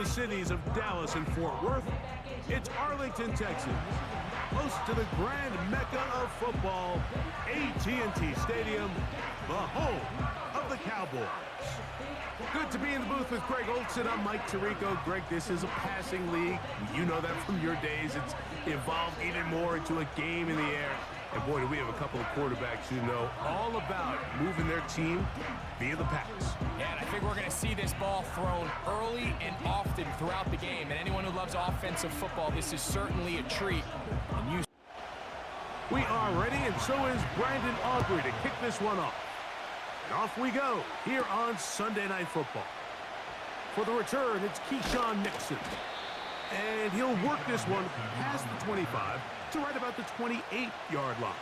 the cities of Dallas and Fort Worth, it's Arlington, Texas, close to the grand mecca of football, AT&T Stadium, the home of the Cowboys. Good to be in the booth with Greg Olson. I'm Mike Tirico. Greg, this is a passing league. You know that from your days. It's evolved even more into a game in the air. And boy, do we have a couple of quarterbacks who know all about moving their team via the pass. Yeah, and I think we're going to see this ball thrown early and often throughout the game. And anyone who loves offensive football, this is certainly a treat. And we are ready, and so is Brandon Aubrey to kick this one off. And off we go here on Sunday Night Football. For the return, it's Keyshawn Nixon. And he'll work this one past the 25 to right about the 28-yard line.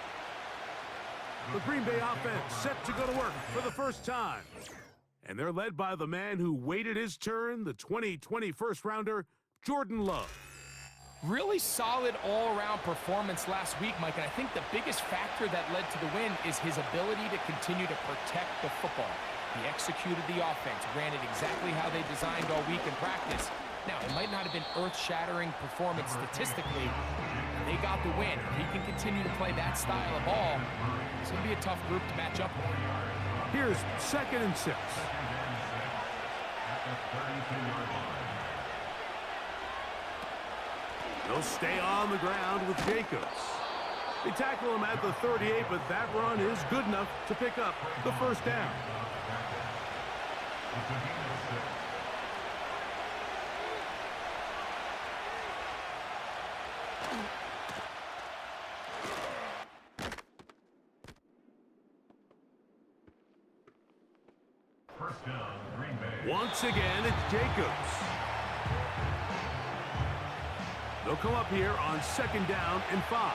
The Green Bay offense set to go to work for the first time. And they're led by the man who waited his turn, the 2020 first-rounder, Jordan Love. Really solid all-around performance last week, Mike, and I think the biggest factor that led to the win is his ability to continue to protect the football. He executed the offense, ran it exactly how they designed all week in practice. Now, it might not have been earth-shattering performance statistically. They got the win. If he can continue to play that style of ball, it's going to be a tough group to match up with. Here's 2nd and 6. They'll stay on the ground with Jacobs. They tackle him at the 38, but that run is good enough to pick up the first down. First down, Green Bay. Once again, it's Jacobs. They'll come up here on 2nd down and 5.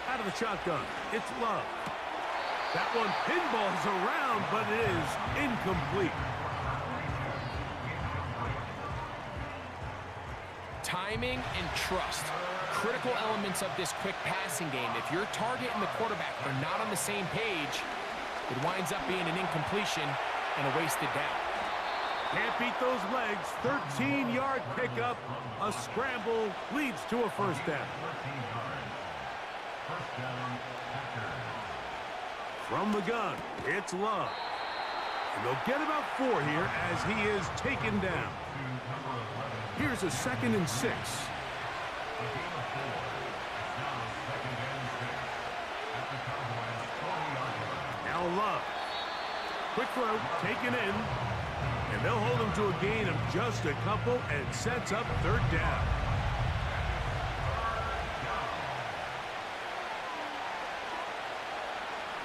Out of the shotgun, it's Love. That one pinballs around, but it is incomplete. Timing and trust, critical elements of this quick passing game. If your target and the quarterback are not on the same page, it winds up being an incompletion and a wasted down. Can't beat those legs. 13-yard pickup. A scramble leads to a first down. From the gun, it's Love. And they'll get about 4 here as he is taken down. Here's a 2nd and 6. Now Love. Quick throw, taken in. And they'll hold him to a gain of just a couple and sets up 3rd down.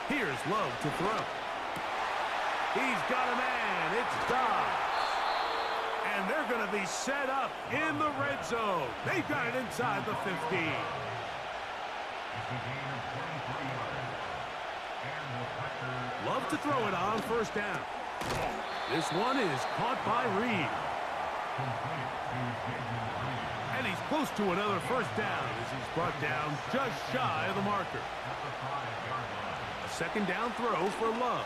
Here's Love to throw. He's got a man. It's Dobbs. And they're going to be set up in the red zone. They've got it inside the 15. Love to throw it on 1st down. This one is caught by Reed. And he's close to another first down as he's brought down just shy of the marker. A 2nd down throw for Love.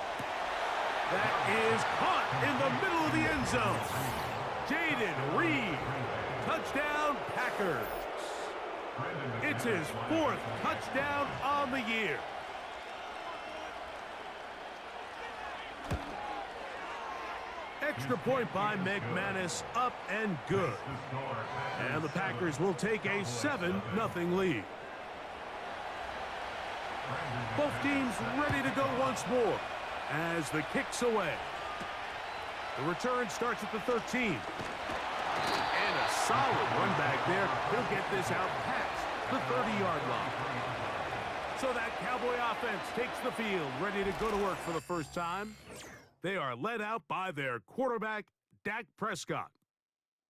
That is caught in the middle of the end zone. Jaden Reed. Touchdown, Packers. It's his 4th touchdown on the year. Extra point by McManus, up and good. And the Packers will take a 7-0 lead. Both teams ready to go once more as the kick's away. The return starts at the 13. And a solid run back there. He'll get this out past the 30-yard line. So that Cowboy offense takes the field, ready to go to work for the first time. They are led out by their quarterback, Dak Prescott.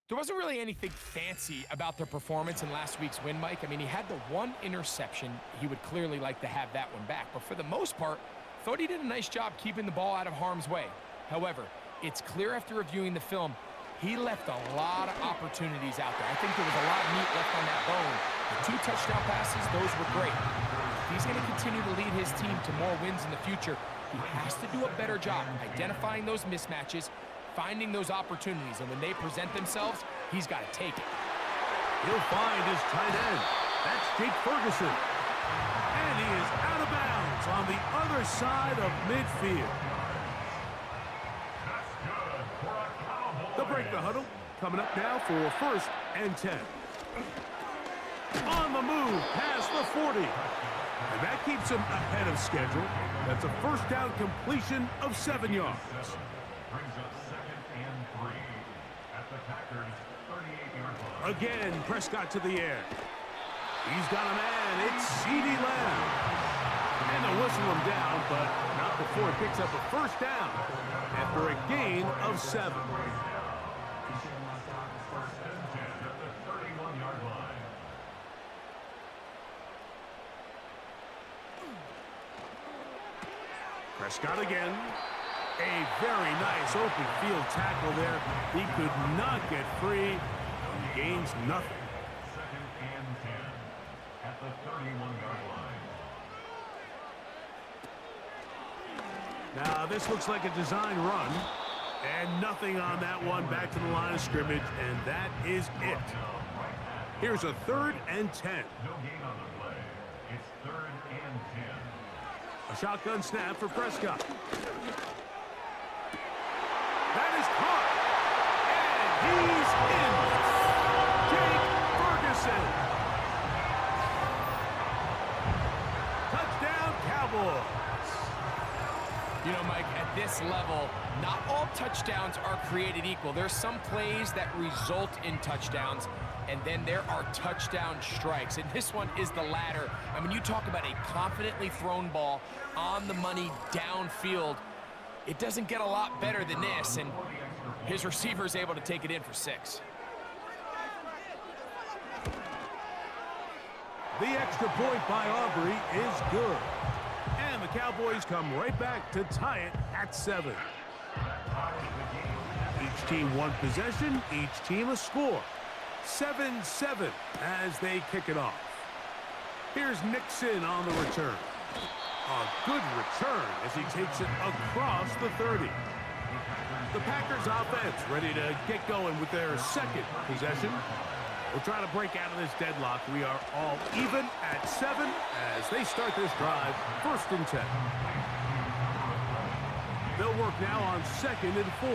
There wasn't really anything fancy about their performance in last week's win, Mike. I mean, he had the one interception. He would clearly like to have that one back. But for the most part, thought he did a nice job keeping the ball out of harm's way. However, it's clear after reviewing the film, he left a lot of opportunities out there. I think there was a lot of meat left on that bone. The 2 touchdown passes, those were great. If he's going to continue to lead his team to more wins in the future, He has to do a better job identifying those mismatches, finding those opportunities, and when they present themselves, he's got to take it. He'll find his tight end. That's Jake Ferguson. And he is out of bounds on the other side of midfield. They'll break the huddle. Coming up now for 1st and 10. On the move past the 40. And that keeps him ahead of schedule. That's a first down completion of 7 yards. Brings up 2nd and 3 at the Packers' 38-yard line. Again, Prescott to the air. He's got a man. It's CeeDee Lamb. And they'll whistle him down, but not before he picks up a first down after a gain of 7. Prescott again. A very nice open field tackle there. He could not get free. He gains nothing. 2nd and 10 at the 31-yard line. Now this looks like a design run. And nothing on that one. Back to the line of scrimmage. And that is it. Here's a 3rd and 10. No gain on the play. It's 3rd and 10. A shotgun snap for Prescott. That is caught. And he's in. Jake Ferguson. Touchdown, Cowboys. You know, Mike, at this level, not all touchdowns are created equal. There's some plays that result in touchdowns, and then there are touchdown strikes. And this one is the latter. I mean, you talk about a confidently thrown ball on the money downfield. It doesn't get a lot better than this, and his receiver is able to take it in for 6. The extra point by Aubrey is good. And the Cowboys come right back to tie it at 7. Each team one possession, each team a score. 7-7 as they kick it off. Here's Nixon on the return. A good return as he takes it across the 30. The Packers offense ready to get going with their 2nd possession. We'll try to break out of this deadlock. We are all even at 7 as they start this drive. 1st and 10. They'll work now on 2nd and 4.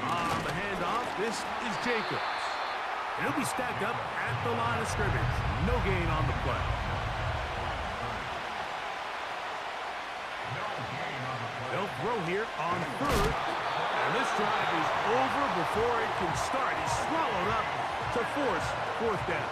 On the handoff, this is Jacobs. And he'll be stacked up at the line of scrimmage. No gain on the play. They'll throw here on 3rd. And this drive is over before it can start. He's swallowed up to force 4th down.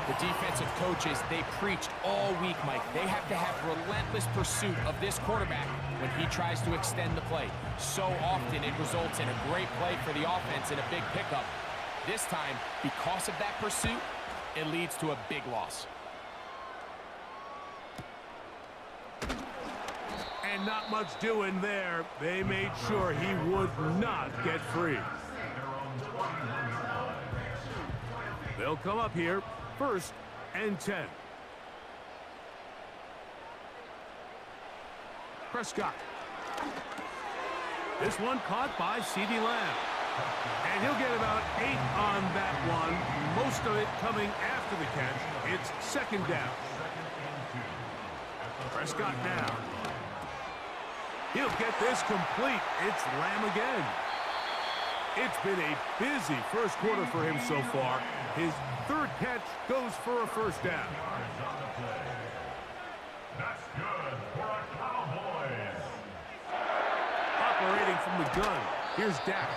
The defensive coaches, they preached all week, Mike. They have to have relentless pursuit of this quarterback when he tries to extend the play. So often it results in a great play for the offense and a big pickup. This time, because of that pursuit, it leads to a big loss. And not much doing there. They made sure he would not get free. They'll come up here. 1st and 10. Prescott. This one caught by CeeDee Lamb. And he'll get about 8 on that one. Most of it coming after the catch. It's 2nd down. Prescott now. He'll get this complete. It's Lamb again. It's been a busy 1st quarter for him so far. His 3rd catch goes for a 1st down. That's good for a Cowboys. Operating from the gun, here's Dak.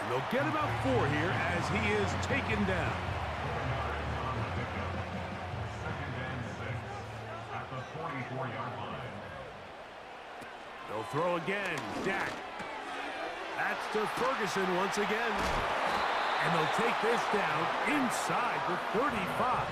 And they'll get about 4 here as he is taken down. 2nd and 6 at the 44-yard line. They'll throw again. Dak. That's to Ferguson once again. And they'll take this down inside the 35.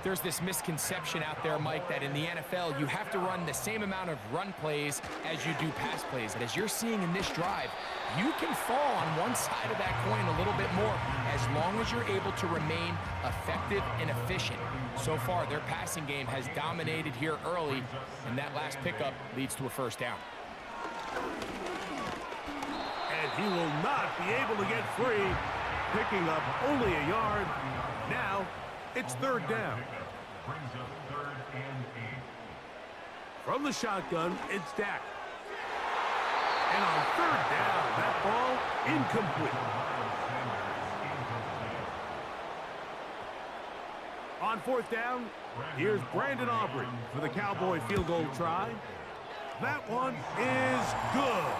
There's this misconception out there, Mike, that in the NFL, you have to run the same amount of run plays as you do pass plays. And as you're seeing in this drive, you can fall on one side of that coin a little bit more as long as you're able to remain effective and efficient. So far, their passing game has dominated here early, and that last pickup leads to a first down. And he will not be able to get free, picking up only a yard. Now, it's third down. Brings up 3rd and 8. From the shotgun, it's Dak. And on third down, that ball incomplete. On fourth down, here's Brandon Aubrey for the Cowboy field goal try. That one is good.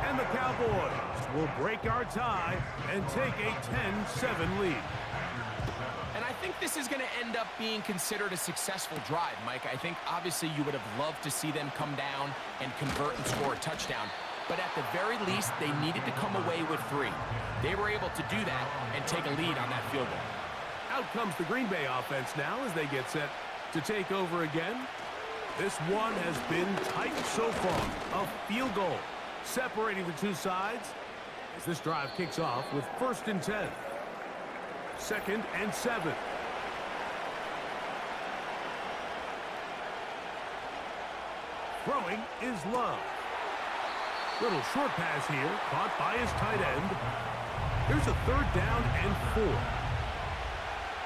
And the Cowboys will break our tie and take a 10-7 lead. And I think this is going to end up being considered a successful drive, Mike. I think obviously you would have loved to see them come down and convert and score a touchdown. But at the very least, they needed to come away with 3. They were able to do that and take a lead on that field goal. Out comes the Green Bay offense now as they get set to take over again. This one has been tight so far. A field goal separating the two sides as this drive kicks off with 1st and 10. 2nd and 7. Throwing is Love. Little short pass here, caught by his tight end. There's a 3rd down and 4. A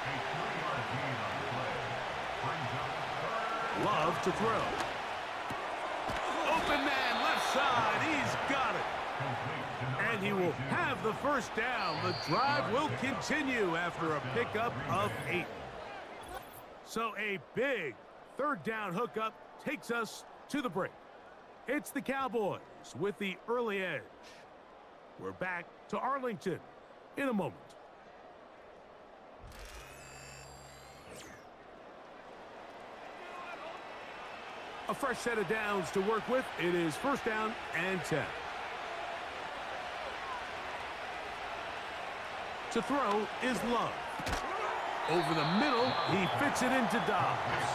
3-yard gain on the play. Brings up 3rd. Love to throw. Open man, left side, he's got it. And he will have the first down. The drive will continue after a pickup of 8. So a big 3rd down hookup takes us to the break. It's the Cowboys with the early edge. We're back to Arlington in a moment. A fresh set of downs to work with. It is 1st down and 10. To throw is Love. Over the middle, he fits it into Dobbs.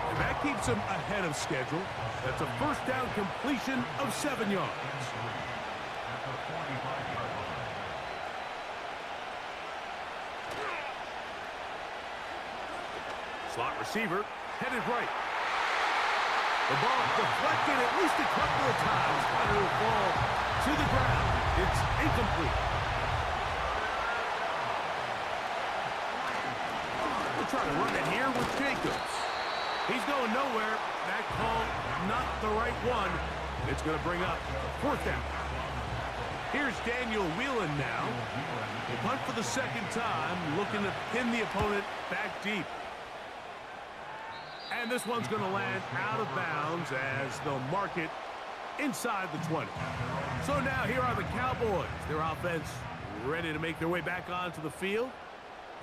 And that keeps him ahead of schedule. That's a 1st down completion of 7 yards. At the 45-yard line. Slot receiver headed right. The ball deflected at least a couple of times, but it will fall to the ground. It's incomplete. We'll try to run it here with Jacobs. He's going nowhere. That call, not the right one. It's going to bring up 4th down. Here's Daniel Whelan now. He'll punt for the 2nd time, looking to pin the opponent back deep. And this one's going to land out of bounds as they'll mark it inside the 20. So now here are the Cowboys. Their offense ready to make their way back onto the field.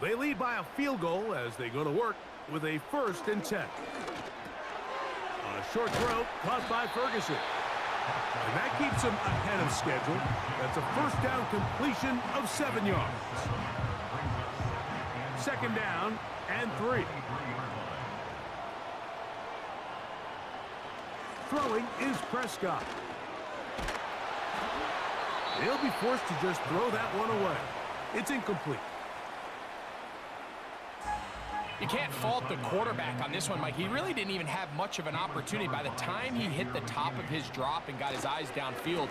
They lead by a field goal as they go to work with a 1st and 10. On a short throw, caught by Ferguson. And that keeps him ahead of schedule. That's a 1st down completion of 7 yards. 2nd down and 3. Throwing is Prescott. He'll be forced to just throw that one away. It's incomplete. You can't fault the quarterback on this one, Mike. He really didn't even have much of an opportunity. By the time he hit the top of his drop and got his eyes downfield,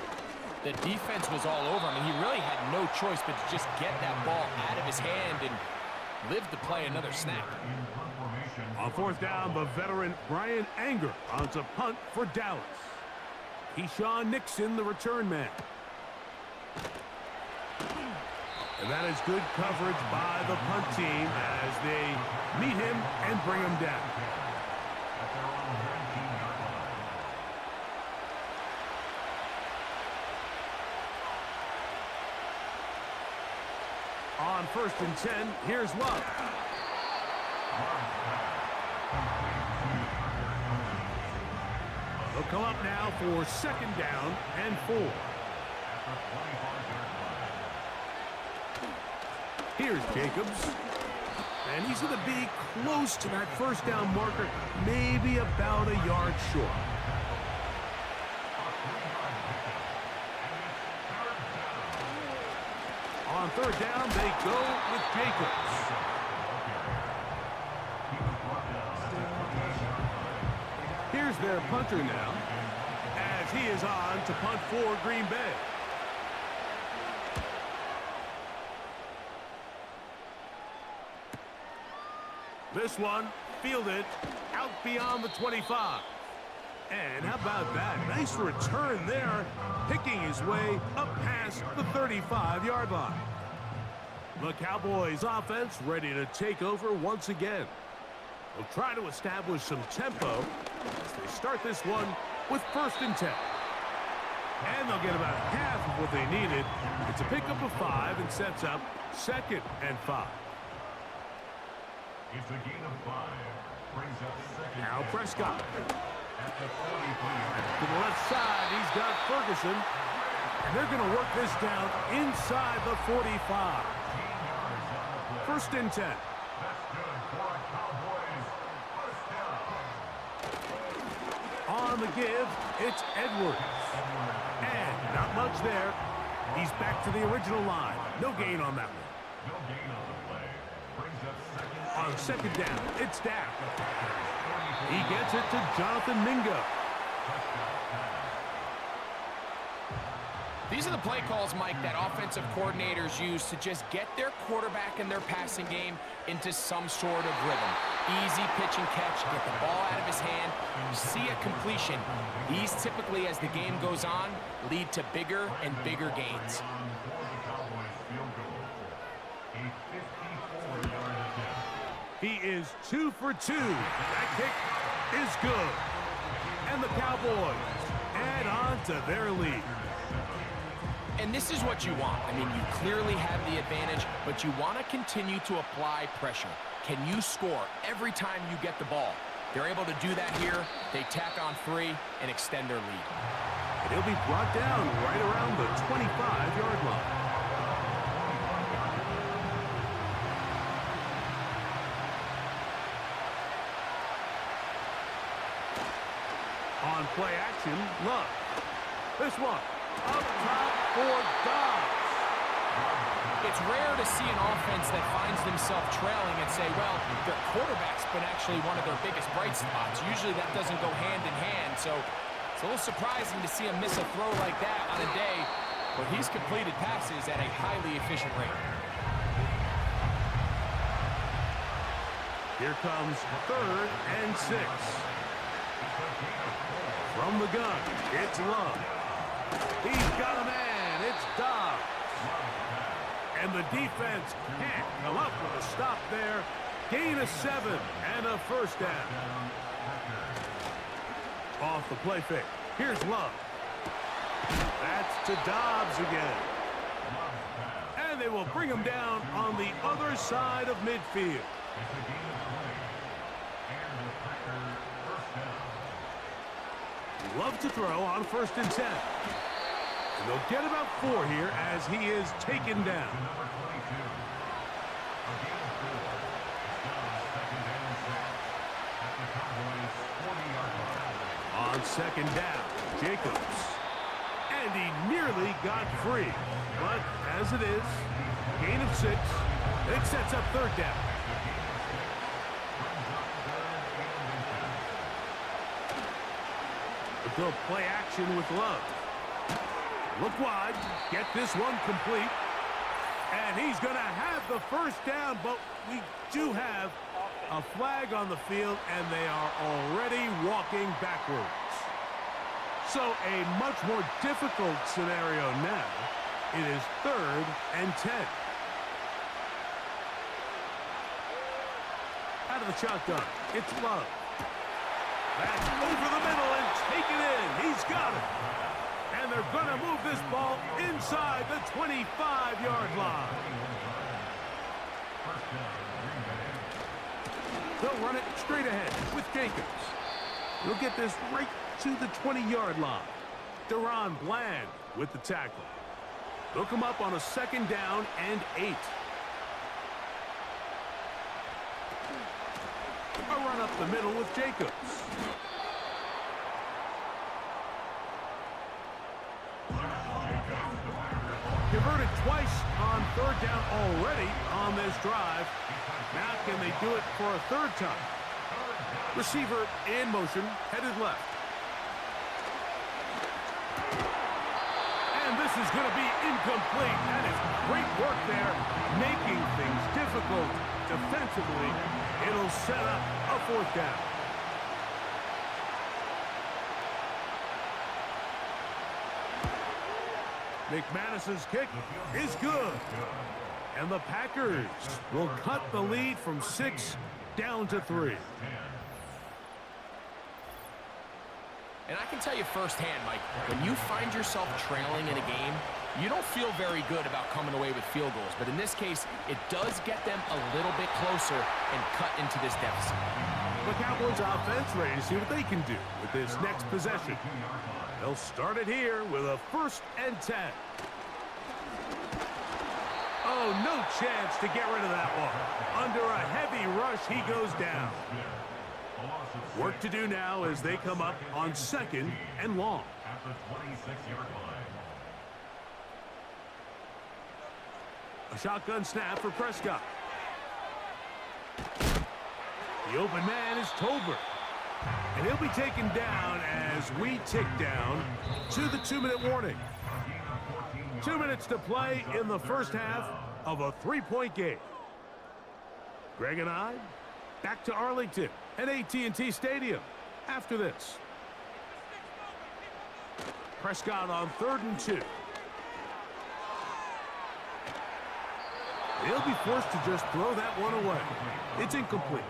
the defense was all over him, and he really had no choice but to just get that ball out of his hand and live to play another snap. On 4th down, the veteran Brian Anger on to punt for Dallas. Keyshawn Nixon, the return man. And that is good coverage by the punt team as they meet him and bring him down. On 1st and 10, here's Love. They'll come up now for 2nd down and 4. Here's Jacobs. And he's going to be close to that first down marker, maybe about a yard short. On third down, they go with Jacobs. Here's their punter now, as he is on to punt for Green Bay. This one fielded out beyond the 25. And how about that? Nice return there, picking his way up past the 35-yard line. The Cowboys offense ready to take over once again. They'll try to establish some tempo as they start this one with 1st and 10. And they'll get about half of what they needed. It's a pickup of 5 and sets up 2nd and 5. It's a gain of 5. Brings up 2nd. Now Prescott. At the 45. To the left side, he's got Ferguson. And they're going to work this down inside the 45. 1st and 10. That's good for a Cowboys 1st down. On the give, it's Edwards. And not much there. He's back to the original line. No gain on that one. No gain on the play. Brings up 2nd. On 2nd down, it's Dak. He gets it to Jonathan Mingo. These are the play calls, Mike, that offensive coordinators use to just get their quarterback and their passing game into some sort of rhythm. Easy pitch and catch, get the ball out of his hand, see a completion. These typically, as the game goes on, lead to bigger and bigger gains. He is 2 for 2. That kick is good. And the Cowboys add on to their lead. And this is what you want. I mean, you clearly have the advantage, but you want to continue to apply pressure. Can you score every time you get the ball? They're able to do that here. They tack on 3 and extend their lead. And he'll be brought down right around the 25-yard line. On play action, Love. This one, up top for Dobbs. It's rare to see an offense that finds themselves trailing and say, well, their quarterback's been actually one of their biggest bright spots. Usually that doesn't go hand in hand, so it's a little surprising to see him miss a throw like that on a day where he's completed passes at a highly efficient rate. Here comes 3rd and 6. From the gun, it's Love. He's got a man. It's Dobbs. And the defense can't come up with a stop there. Gain of 7 and a 1st down. Off the play fake. Here's Love. That's to Dobbs again. And they will bring him down on the other side of midfield. Love to throw on 1st and 10. And they'll get about 4 here as he is taken down. On 2nd down, Jacobs. And he nearly got free. But as it is, gain of 6. It sets up 3rd down. They'll play action with Love. Look wide, get this one complete. And he's going to have the 1st down, but we do have a flag on the field, and they are already walking backwards. So a much more difficult scenario now. It is 3rd and 10. Out of the shotgun, it's Love. That's over the middle and taken in. He's got it. And they're going to move this ball inside the 25-yard line. They'll run it straight ahead with Jacobs. He'll get this right to the 20-yard line. Deron Bland with the tackle. They'll come up on a 2nd down and 8. A run up the middle with Jacobs. Converted twice on third down already on this drive. Now can they do it for a third time? Receiver in motion, headed left. And this is going to be incomplete. That is great work there, making things difficult defensively. It'll set up a fourth down. McManus's kick is good. And the Packers will cut the lead from 6 down to 3. And I can tell you firsthand, Mike, when you find yourself trailing in a game, you don't feel very good about coming away with field goals. But in this case, it does get them a little bit closer and cut into this deficit. The Cowboys offense ready to see what they can do with this next possession. They'll start it here with a 1st and 10. Oh, no chance to get rid of that one. Under a heavy rush, he goes down. Work to do now as they come up on 2nd and long. At the 26-yard line. A shotgun snap for Prescott. The open man is Tolbert. And he'll be taken down as we tick down to the 2-minute warning. 2 minutes to play in the first half of a 3-point game. Greg and I back to Arlington at AT&T Stadium after this. Prescott on 3rd and 2. He'll be forced to just throw that one away. It's incomplete.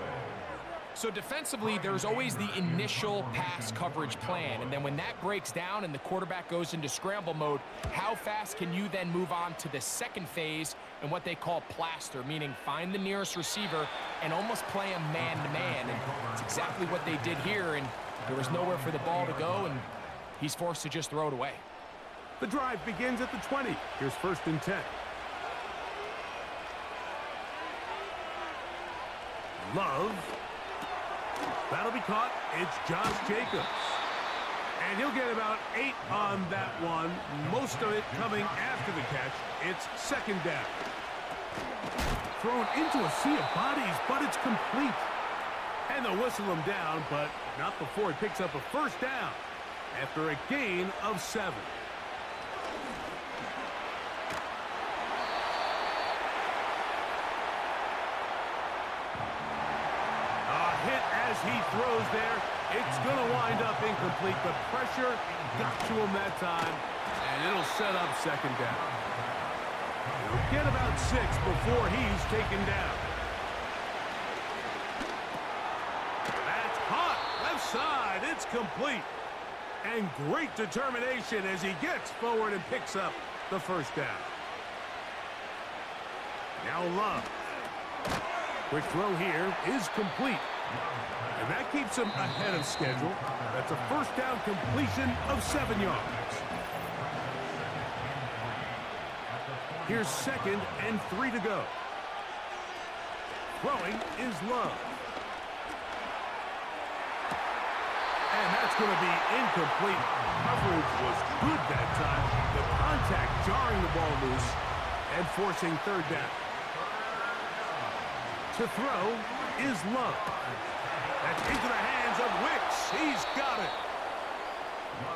So defensively, there's always the initial pass coverage plan. And then when that breaks down and the quarterback goes into scramble mode, how fast can you then move on to the second phase and what they call plaster, meaning find the nearest receiver and almost play him man-to-man. And it's exactly what they did here, and there was nowhere for the ball to go, and he's forced to just throw it away. The drive begins at the 20. Here's 1st and 10. Love. That'll be caught. It's Josh Jacobs. And he'll get about 8 on that one. Most of it coming after the catch. It's 2nd down. Thrown into a sea of bodies, but it's complete. And they'll whistle him down, but not before he picks up a 1st down after a gain of 7. He throws there. It's going to wind up incomplete. The pressure got to him that time, and it'll set up 2nd down. He'll get about 6 before he's taken down. That's hot. Left side. It's complete. And great determination as he gets forward and picks up the 1st down. Now Love. Quick throw here is complete. And that keeps him ahead of schedule. That's a 1st down completion of 7 yards. Here's 2nd and 3 to go. Throwing is Love. And that's going to be incomplete. Coverage was good that time. The contact jarring the ball loose and forcing 3rd down. To throw is Love. That's into the hands of Wicks. He's got it.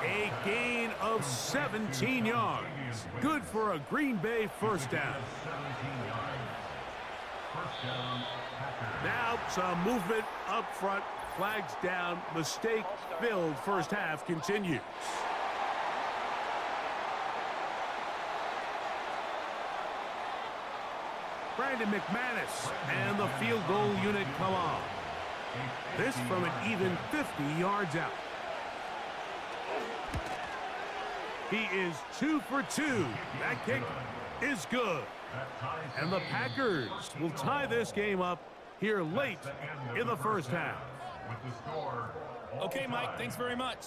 A gain of 17 yards. Good for a Green Bay 1st down. Now some movement up front. Flags down. Mistake-filled first half continues. Brandon McManus and the field goal unit come on. This from an even 50 yards out. He is 2 for 2. That kick is good. And the Packers will tie this game up here late in the first half. Okay, Mike, thanks very much.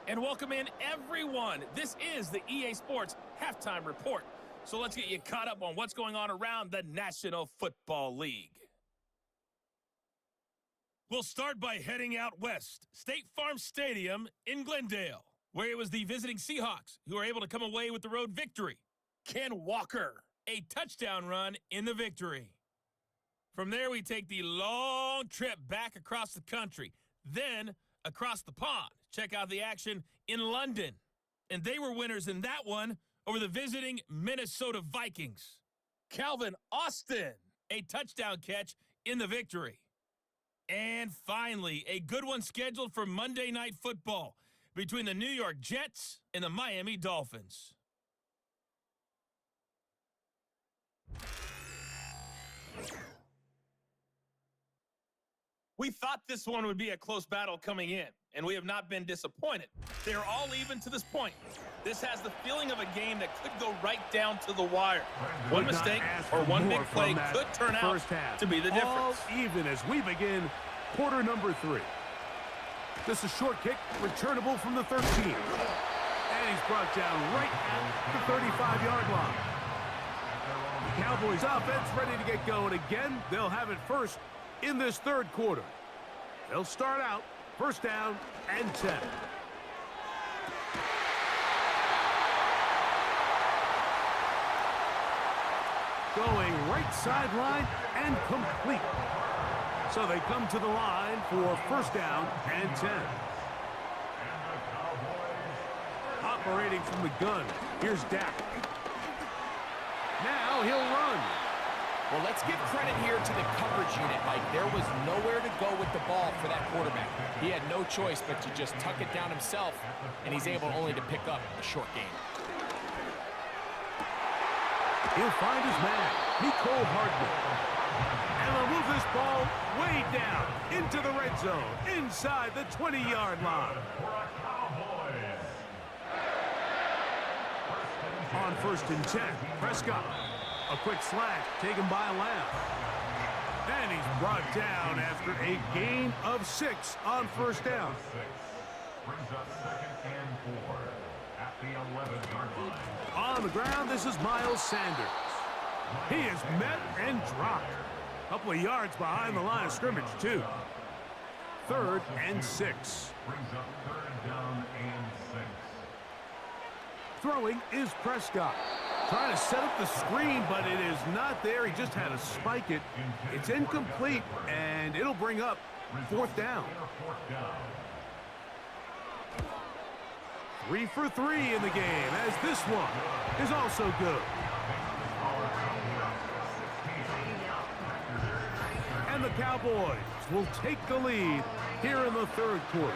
And welcome in everyone. This is the EA Sports Halftime Report. So let's get you caught up on what's going on around the National Football League. We'll start by heading out west. State Farm Stadium in Glendale, where it was the visiting Seahawks who were able to come away with the road victory. Ken Walker, a touchdown run in the victory. From there, we take the long trip back across the country, then across the pond. Check out the action in London. And they were winners in that one over the visiting Minnesota Vikings. Calvin Austin, a touchdown catch in the victory. And finally, a good one scheduled for Monday Night Football between the New York Jets and the Miami Dolphins. We thought this one would be a close battle coming in, and we have not been disappointed. They are all even to this point. This has the feeling of a game that could go right down to the wire. One mistake or one big play could turn out to be the difference. All even as we begin quarter number 3. This is a short kick, returnable from the 13. And he's brought down right at the 35-yard line. The Cowboys offense ready to get going again. They'll have it first in this third quarter. They'll start out first down and 10. Going right sideline and complete. So they come to the line for first down and 10. Operating from the gun, here's Dak. Now he'll run. Well, let's give credit here to the coverage unit, Mike. There was nowhere to go with the ball for that quarterback. He had no choice but to just tuck it down himself, and he's able only to pick up a short gain. He'll find his man, Nicole Hardman. And they'll move this ball way down into the red zone, inside the 20-yard line. On first and 10, Prescott. A quick slant taken by Lamb. And he's brought down after a gain of 6 on first down. Brings up second and 4 at the 11-yard line. On the ground, this is Miles Sanders. He is met and dropped. A couple of yards behind the line of scrimmage, too. Third and 6. Brings up third down and 6. Throwing is Prescott. Trying to set up the screen, but it is not there. He just had to spike it. It's incomplete, and it'll bring up fourth down. 3 for 3 in the game, as this one is also good. And the Cowboys will take the lead here in the third quarter.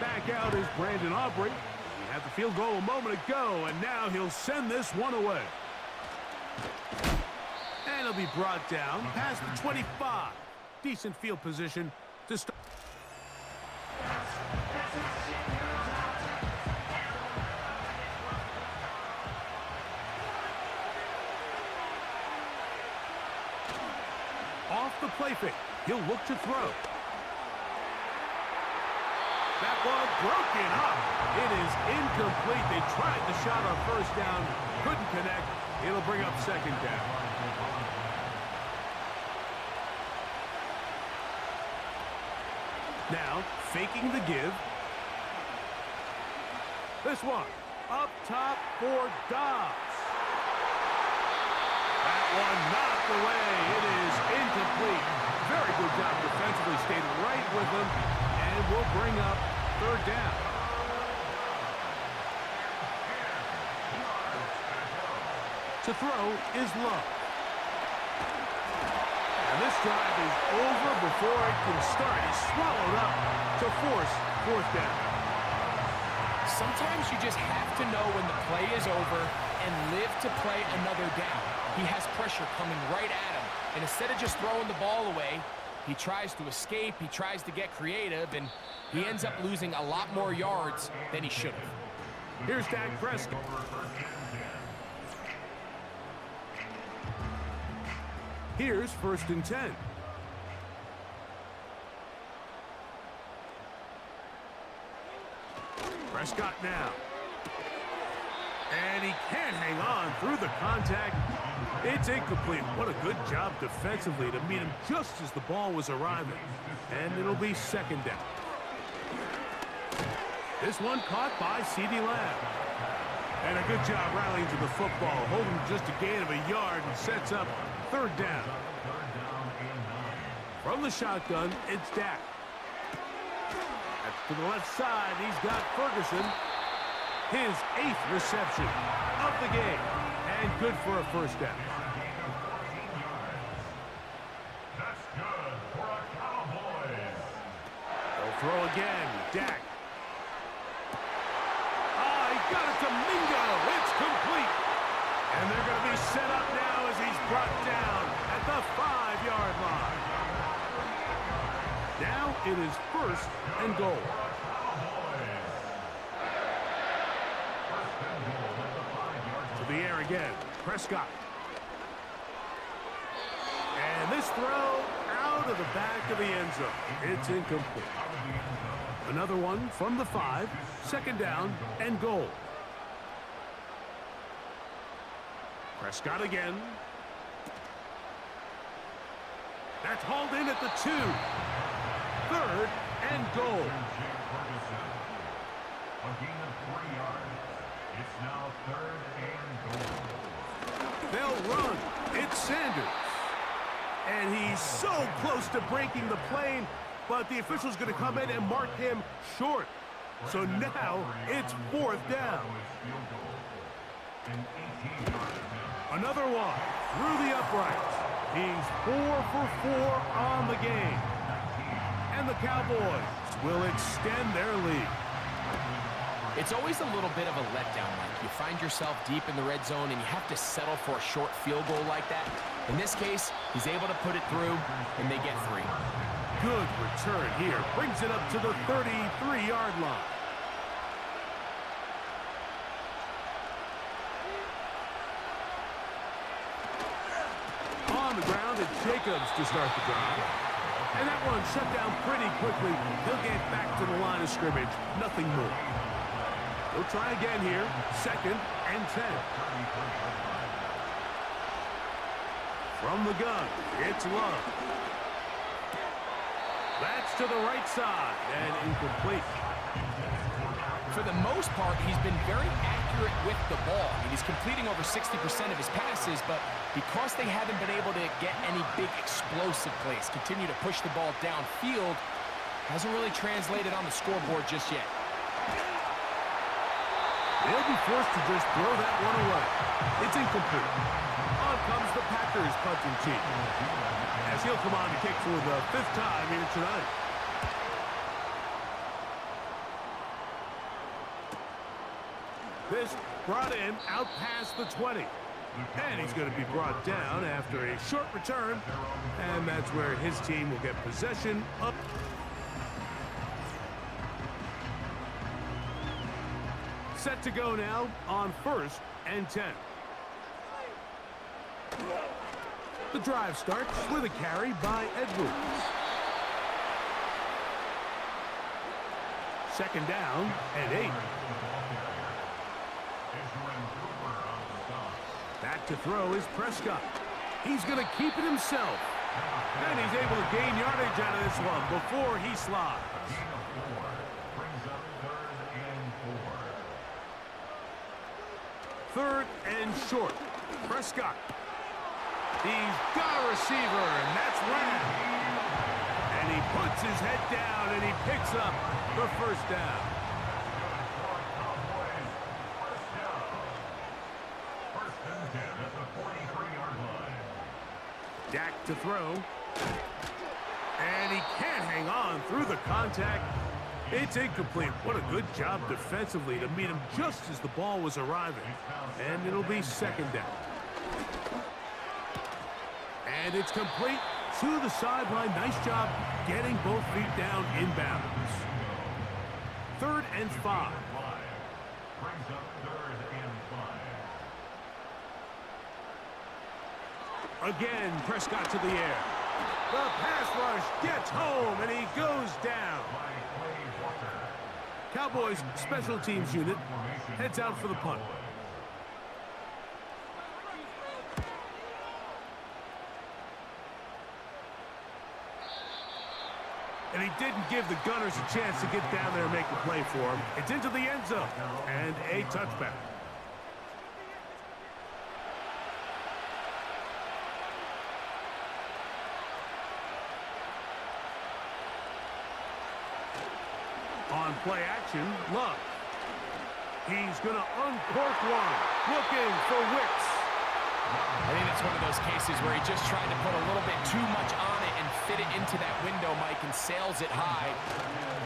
Back out is Brandon Aubrey. He had the field goal a moment ago, and now he'll send this one away. And he'll be brought down past the 25. Decent field position to start. Off the play fake, he'll look to throw. That ball broken up. It is incomplete. They tried the shot on first down, couldn't connect. It'll bring up second down. Now, faking the give. This one, up top for Dobbs. That one knocked away. It is incomplete. Very good job defensively. Stayed right with him, and will bring up third down. To throw is Love. And this drive is over before it can start. He's swallowed up to force fourth down. Sometimes you just have to know when the play is over and live to play another down. He has pressure coming right at him, and instead of just throwing the ball away, he tries to escape, he tries to get creative, and he ends up losing a lot more yards than he should have. Here's Dak Prescott. Here's first and 10. Prescott now. And he can't hang on through the contact. It's incomplete. What a good job defensively to meet him just as the ball was arriving. And it'll be second down. This one caught by CeeDee Lamb. And a good job rallying to the football, holding just a gain of a yard and sets up third down. From the shotgun, it's Dak. That's to the left side. He's got Ferguson. His 8th reception of the game. And good for a first down. That's good for a Cowboys. They'll throw again. Dak. He got it to Mingo. It's complete. And they're going to be set up now as he's brought down at the 5-yard line. Now it is first and goal. To the air again. Prescott. And this throw out of the back of the end zone. It's incomplete. Another one from the 5. Second down and goal. Prescott again. That's hauled in at the 2. Third and goal. A gain of 3 yards. It's now third and goal. They'll run. It's Sanders. And he's so close to breaking the plane, but the official's going to come in and mark him short. So now it's fourth down. Another one through the uprights. He's 4 for 4 on the game. And the Cowboys will extend their lead. It's always a little bit of a letdown, Mike. You find yourself deep in the red zone and you have to settle for a short field goal like that. In this case, he's able to put it through, and they get 3. Good return here. Brings it up to the 33-yard line. On the ground, it's Jacobs to start the drive. And that one shut down pretty quickly. He'll get back to the line of scrimmage. Nothing more. He'll try again here. Second and 10. From the gun, it's Love. That's to the right side and incomplete. For the most part, he's been very accurate with the ball. I mean, he's completing over 60% of his passes, but because they haven't been able to get any big explosive plays, continue to push the ball downfield, hasn't really translated on the scoreboard just yet. They'll be forced to just throw that one away. It's incomplete. On comes the Packers punting team, as he'll come on to kick for the 5th time here tonight. This brought in out past the 20. And he's going to be brought down after a short return. And that's where his team will get possession of. Set to go now on 1st and 10. The drive starts with a carry by Edwards. Second down and 8. Back to throw is Prescott. He's going to keep it himself. And he's able to gain yardage out of this one before he slides. Third and short. Prescott. He's got a receiver, and that's Lamb. And he puts his head down, and he picks up the first down. Dak to throw. And he can't hang on through the contact. It's incomplete. What a good job defensively to meet him just as the ball was arriving. And it'll be second down. And it's complete to the sideline. Nice job getting both feet down inbounds. Third and 5. Again, Prescott to the air. The pass rush gets home, and he goes down. Cowboys special teams unit heads out for the punt. And he didn't give the Gunners a chance to get down there and make a play for him. It's into the end zone and a touchback. On play action, Love. He's going to uncork one. Looking for Wicks. I think it's one of those cases where he just tried to put a little bit too much on it and fit it into that window, Mike, and sails it high.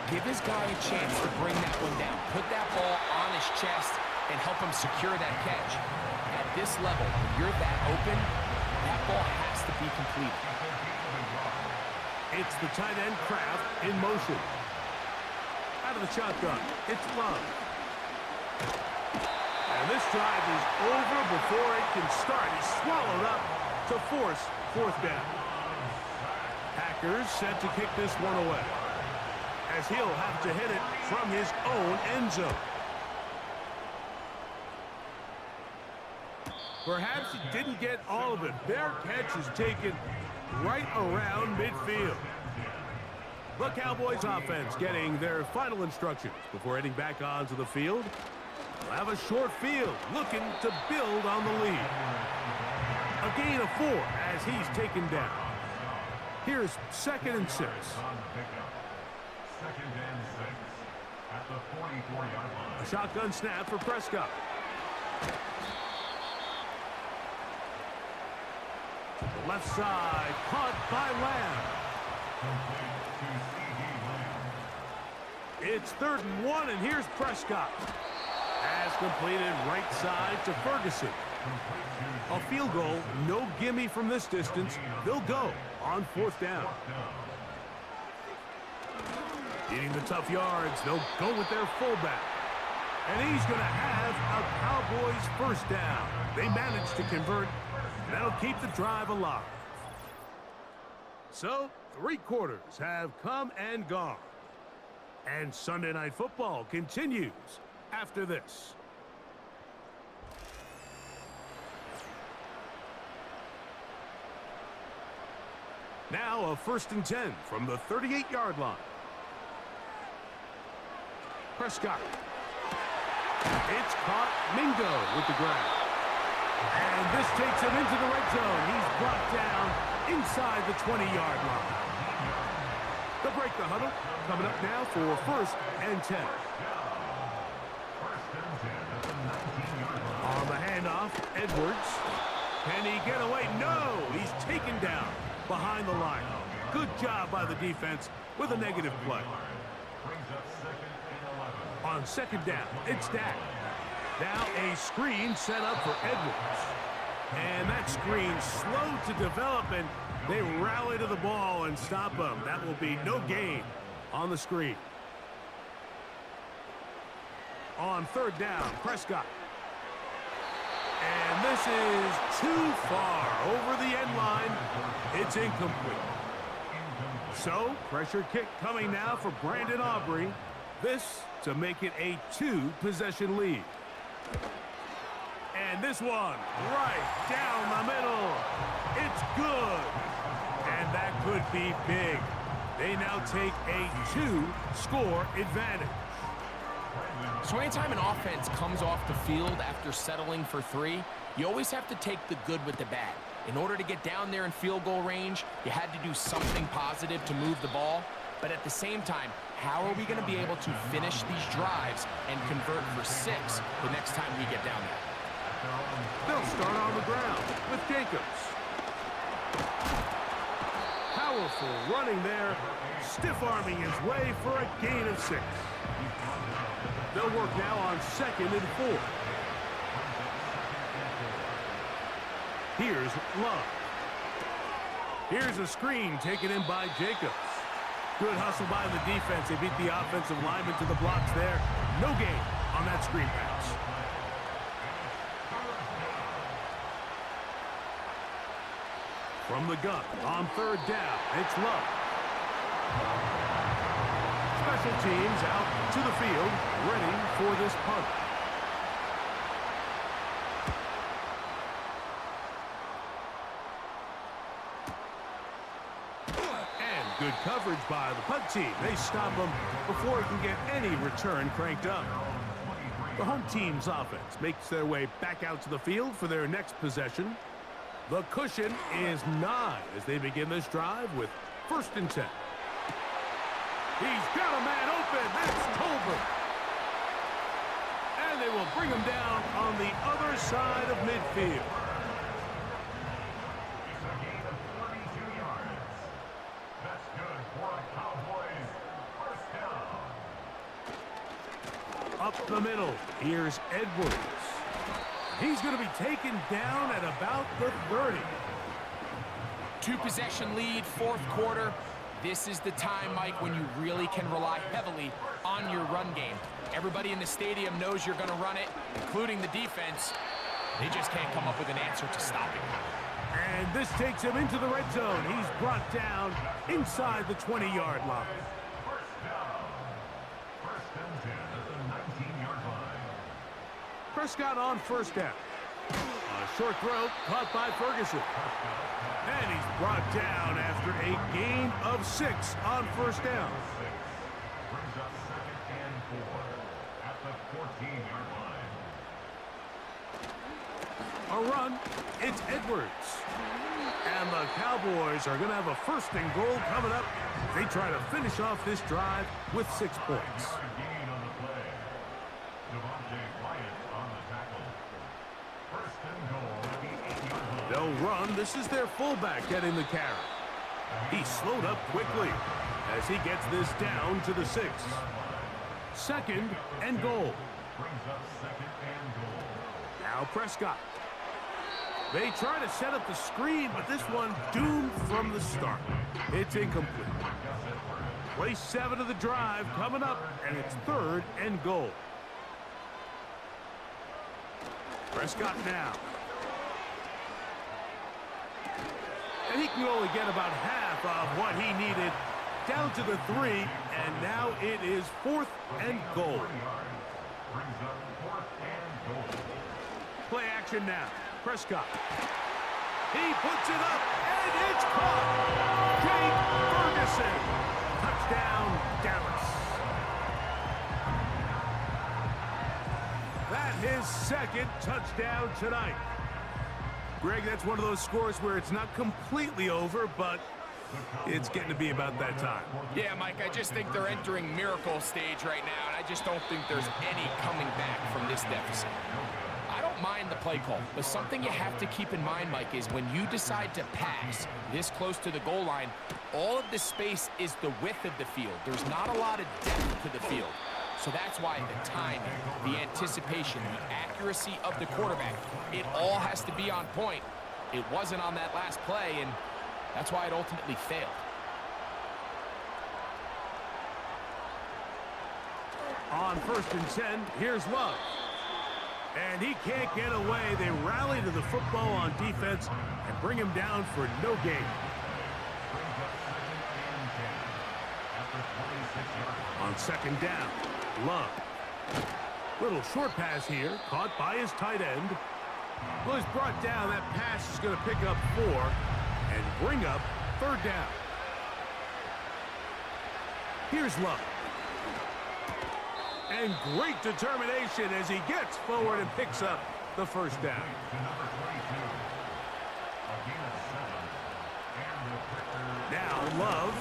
Give his guy a chance to bring that one down. Put that ball on his chest and help him secure that catch. At this level, when you're that open, that ball has to be completed. It's the tight end Kraft in motion. Out of the shotgun, it's Love. And this drive is over before it can start. He's swallowed up to force fourth down. Packers set to kick this one away, as he'll have to hit it from his own end zone. Perhaps he didn't get all of it. Their catch is taken right around midfield. The Cowboys offense getting their final instructions before heading back onto the field. They'll have a short field looking to build on the lead. A gain of 4 as he's taken down. Here's 2nd and 6. Second and 6 at the 44-yard line. A shotgun snap for Prescott. Left side, caught by Lamb. It's 3rd and 1, and here's Prescott. Has completed right side to Ferguson. A field goal, no gimme from this distance. They'll go on 4th down. Getting the tough yards, they'll go with their fullback. And he's going to have a Cowboys first down. They managed to convert. That'll keep the drive alive. So, 3 quarters have come and gone. And Sunday Night Football continues after this. Now a 1st and 10 from the 38-yard line. Prescott. It's caught. Mingo with the grab. And this takes him into the red zone. He's brought down inside the 20-yard line. They'll break the huddle. Coming up now for 1st and 10. On the handoff, Edwards. Can he get away? No! He's taken down behind the line. Good job by the defense with a negative play. On 2nd down, it's Dak. Now a screen set up for Edwards. And that screen slow to develop, and they rally to the ball and stop him. That will be no gain on the screen. On 3rd down, Prescott. And this is too far over the end line. It's incomplete. So, pressure kick coming now for Brandon Aubrey. This to make it a 2-possession lead. And this one, right down the middle. It's good. And that could be big. They now take a 2-score advantage. So anytime an offense comes off the field after settling for 3, you always have to take the good with the bad. In order to get down there in field goal range, you had to do something positive to move the ball. But at the same time, how are we going to be able to finish these drives and convert for 6 the next time we get down there? They'll start on the ground with Jacobs. Powerful running there, stiff-arming his way for a gain of 6. They'll work now on 2nd and 4. Here's Love. Here's a screen taken in by Jacobs. Good hustle by the defense. They beat the offensive lineman to the blocks there. No gain on that screen pass. From the gun on 3rd down, it's Love. Special teams out to the field, ready for this punt. And Good coverage by the punt team. They stop him before he can get any return cranked up. The home team's offense makes their way back out to the field for their next possession. The cushion is 9 as they begin this drive with 1st and 10. He's got a man open. That's Tolbert. And they will bring him down on the other side of midfield. It's a gain of 42 yards. That's good for a Cowboys first down. Up the middle, here's Edwards. He's going to be taken down at about the 30. 2-possession lead, 4th quarter. This is the time, Mike, when you really can rely heavily on your run game. Everybody in the stadium knows you're going to run it, including the defense. They just can't come up with an answer to stop it. And this takes him into the red zone. He's brought down inside the 20-yard line. First down. 1st and 10 at the 19-yard line. Prescott on 1st down. A short throw caught by Ferguson. And he's brought down after a gain of 6 on 1st down. Brings up 2nd and 4 at the 14-yard line. A run. It's Edwards. And the Cowboys are going to have a 1st and goal coming up. They try to finish off this drive with 6 points. Gain on the play. Devontae Wyatt on the tackle. 1st and goal at the 8-yard line. They'll run. This is their fullback getting the carry. He's slowed up quickly as he gets this down to the 6. 2nd and goal. Brings up 2nd and goal. Now Prescott. They try to set up the screen, but this one doomed from the start. It's incomplete. Play 7 of the drive coming up, and it's 3rd and goal. Prescott now. And he can only get about half of what he needed. Down to the 3, and now it is 4th and goal. Brings up 4th and goal. Play action now. Prescott. He puts it up, and it's caught. Jake Ferguson. Touchdown, Dallas. That his 2nd touchdown tonight. Greg, that's one of those scores where it's not completely over, but it's getting to be about that time. Yeah, Mike, I just think they're entering miracle stage right now, and I just don't think there's any coming back from this deficit. I don't mind the play call, but something you have to keep in mind, Mike, is when you decide to pass this close to the goal line, all of the space is the width of the field. There's not a lot of depth to the field. So that's why the timing, the anticipation, the accuracy of the quarterback, it all has to be on point. It wasn't on that last play, and that's why it ultimately failed. On 1st and 10, here's Love. And he can't get away. They rally to the football on defense and bring him down for no gain. On 2nd down, Love. Little short pass here, caught by his tight end. Well, he's brought down. That pass is going to pick up 4 and bring up 3rd down. Here's Love. And great determination as he gets forward and picks up the 1st down. Now Love.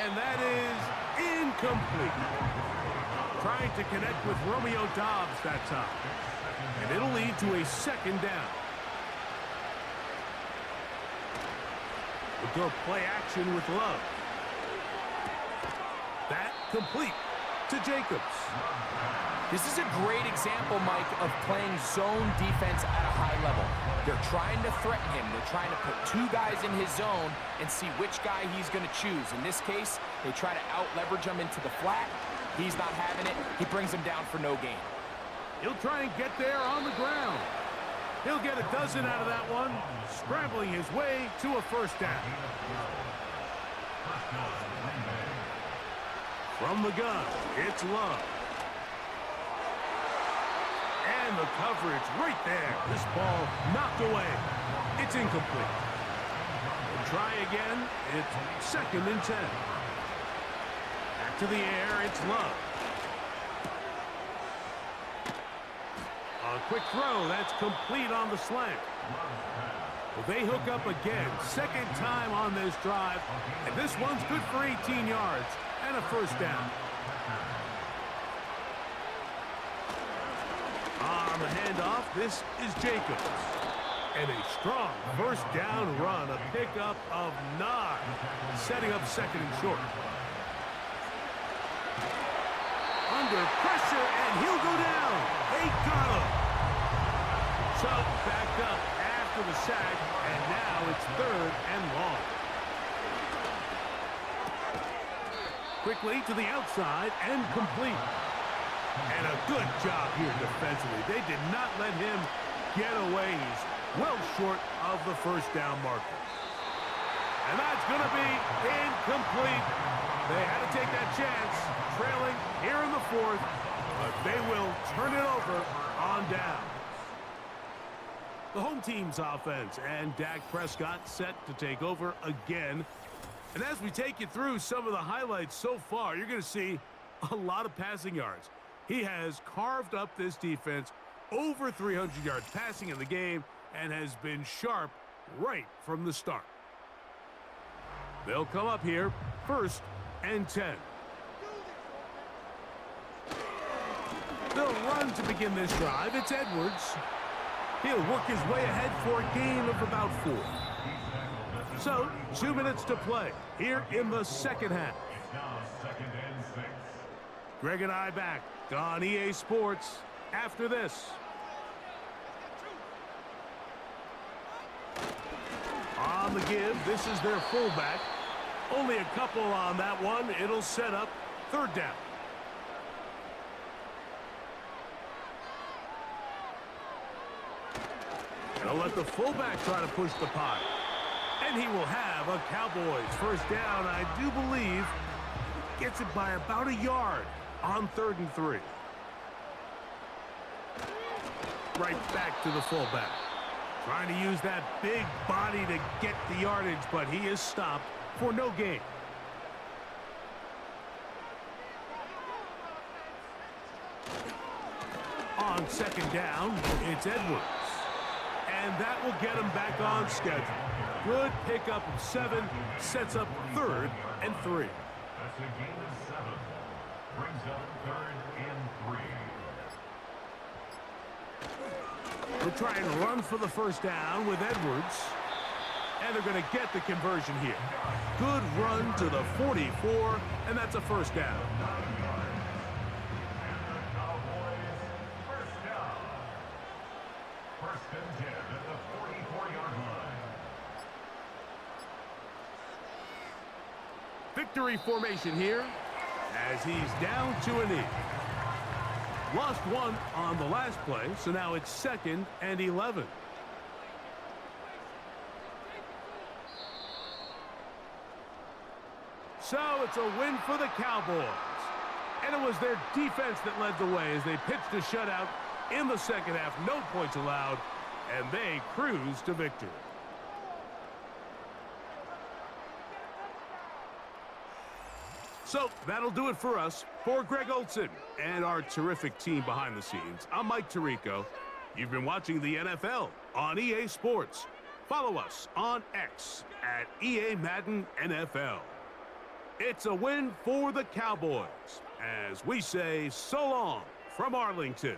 And that is incomplete. Trying to connect with Romeo Doubs that time. And it'll lead to a 2nd down. We'll go play action with Love. That complete to Jacobs. This is a great example, Mike, of playing zone defense at a high level. They're trying to threaten him. They're trying to put 2 guys in his zone and see which guy he's going to choose. In this case, they try to out-leverage him into the flat. He's not having it. He brings him down for no gain. He'll try and get there on the ground. He'll get a dozen out of that one, scrambling his way to a 1st down. From the gun, it's Love. And the coverage right there. This ball knocked away. It's incomplete. The try again. It's 2nd and 10. Back to the air. It's Love. A quick throw. That's complete on the slant. Well, they hook up again. 2nd time on this drive. And this one's good for 18 yards and a 1st down. On the handoff, this is Jacobs. And a strong 1st down run, a pickup of 9, setting up 2nd and short. Under pressure, and he'll go down. They got him. So backed up after the sack, and now it's 3rd and long. Quickly to the outside and complete. And a good job here defensively. They did not let him get away. He's well short of the 1st down marker. And that's going to be incomplete. They had to take that chance, trailing here in the 4th, but they will turn it over on down. The home team's offense, and Dak Prescott set to take over again. And as we take you through some of the highlights so far, you're going to see a lot of passing yards. He has carved up this defense, over 300 yards passing in the game, and has been sharp right from the start. They'll come up here, 1st and 10. They'll run to begin this drive. It's Edwards. He'll work his way ahead for a gain of about 4. So, 2 minutes to play here in the 2nd half. It's now 2nd and 6. Greg and I back on EA Sports after this. On the give, this is their fullback. Only a couple on that one. It'll set up 3rd down. They'll let the fullback try to push the pot. And he will have a Cowboys 1st down, I do believe. Gets it by about a yard on 3rd and 3. Right back to the fullback. Trying to use that big body to get the yardage, but he is stopped for no gain. On 2nd down, it's Edwards. And that will get him back on schedule. Good pickup of 7, sets up 3rd and 3. That's a gain of 7. Brings up 3rd and 3. We'll try and run for the 1st down with Edwards. And they're going to get the conversion here. Good run to the 44, and that's a 1st down. And the Cowboys 1st down. 1st and 10 at the 44-yard line. Victory formation here as he's down to a knee. Lost 1 on the last play, so now it's 2nd and 11. So it's a win for the Cowboys. And it was their defense that led the way as they pitched a shutout in the 2nd half. No points allowed, and they cruise to victory. So that'll do it for us. For Greg Olson and our terrific team behind the scenes, I'm Mike Tirico. You've been watching the NFL on EA Sports. Follow us on X at EA Madden NFL. It's a win for the Cowboys as we say so long from Arlington.